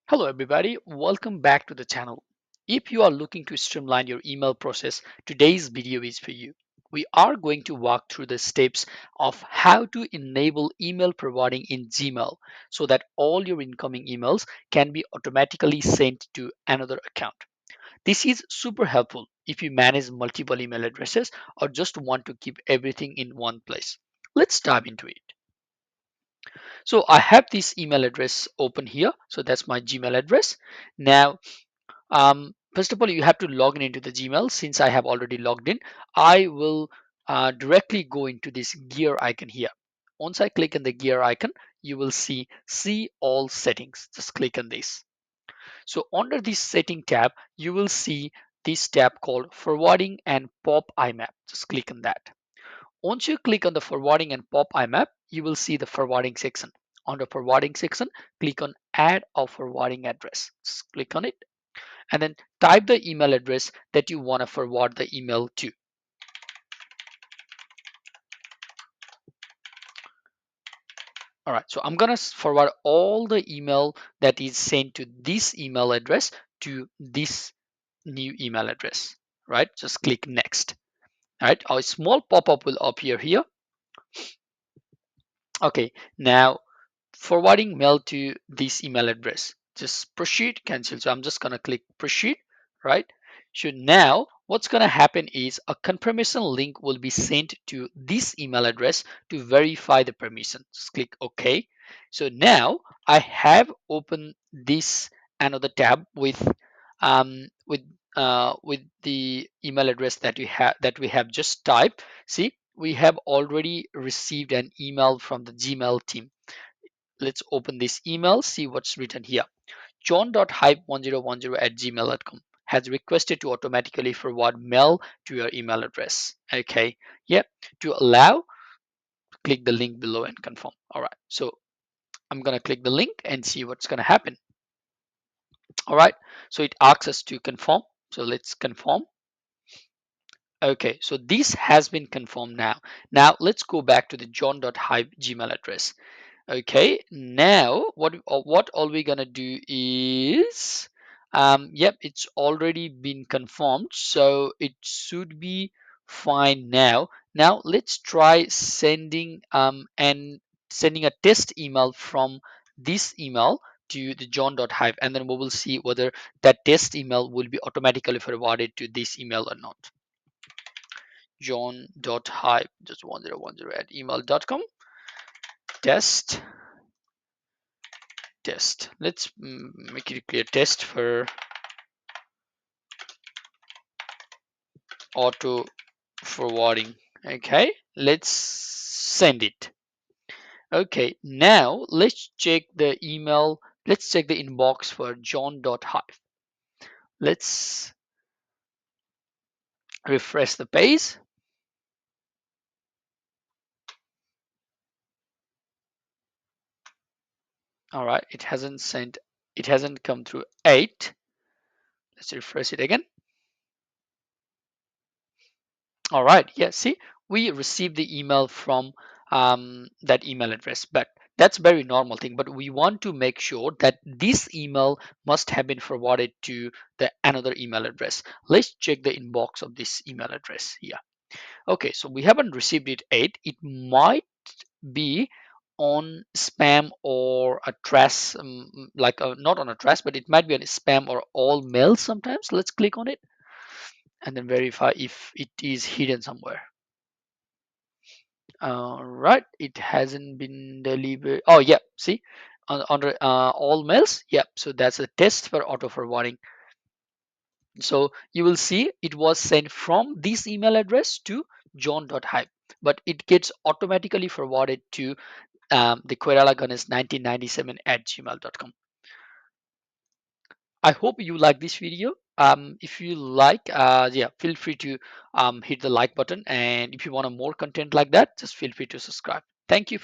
Hello everybody, welcome back to the channel. If you are looking to streamline your email process, today's video is for you. We are going to walk through the steps of how to enable email forwarding in Gmail so that all your incoming emails can be automatically sent to another account. This is super helpful if you manage multiple email addresses or just want to keep everything in one place. Let's dive into it. So I have this email address open here. So that's my Gmail address. Now, first of all, you have to log in into the Gmail. Since I have already logged in, I will directly go into this gear icon here. Once I click on the gear icon, you will see all settings. Just click on this. So under this setting tab, you will see this tab called forwarding and pop IMAP. Just click on that. Once you click on the forwarding and pop IMAP, you will see the forwarding section. On the forwarding section, click on add a forwarding address. Just click on it and then type the email address that you want to forward the email to. All right, so I'm going to forward all the email that is sent to this email address to this new email address, right? Just click next. All right, a small pop-up will appear here. Okay, now forwarding mail to this email address. Just proceed, cancel. So I'm just gonna click proceed, right? So now what's gonna happen is a confirmation link will be sent to this email address to verify the permission. Just click OK. So now I have opened this another tab um, with with the email address that we have just typed. See, we have already received an email from the Gmail team. Let's open this email, see what's written here. john.hype1010 at gmail.com has requested to automatically forward mail to your email address. Okay, yeah, to allow, click the link below and confirm. All right, so I'm gonna click the link and see what's gonna happen. All right, so it asks us to confirm. So let's confirm. Okay, so this has been confirmed now. Now let's go back to the john.hype Gmail address. Okay, now what all we gonna do is, yep, it's already been confirmed, so it should be fine now. Now let's try sending a test email from this email to the john.hive, and then we will see whether that test email will be automatically forwarded to this email or not. John.hive just 1010 at email.com test test. Let's make it clear, test for auto forwarding. Okay, let's send it. Okay, now let's check the email. Let's check the inbox for john.hive. Let's refresh the page. All right, it hasn't sent, it hasn't come through 8. Let's refresh it again. All right, yeah, see, we received the email from that email address, but that's very normal thing. But we want to make sure that this email must have been forwarded to the another email address. Let's check the inbox of this email address here. Okay, so we haven't received it yet. It might be on spam or a trash, like not on a trash, but it might be on spam or all mail sometimes. Let's click on it and then verify if it is hidden somewhere. Right, it hasn't been delivered. Oh yeah, see, under all mails. Yep, so that's a test for auto forwarding. So you will see it was sent from this email address to john.hype, but it gets automatically forwarded to the Kerala Ganesh 1997 at gmail.com. I hope you like this video. If you like, yeah, feel free to hit the like button, and if you want more content like that, just feel free to subscribe. Thank you.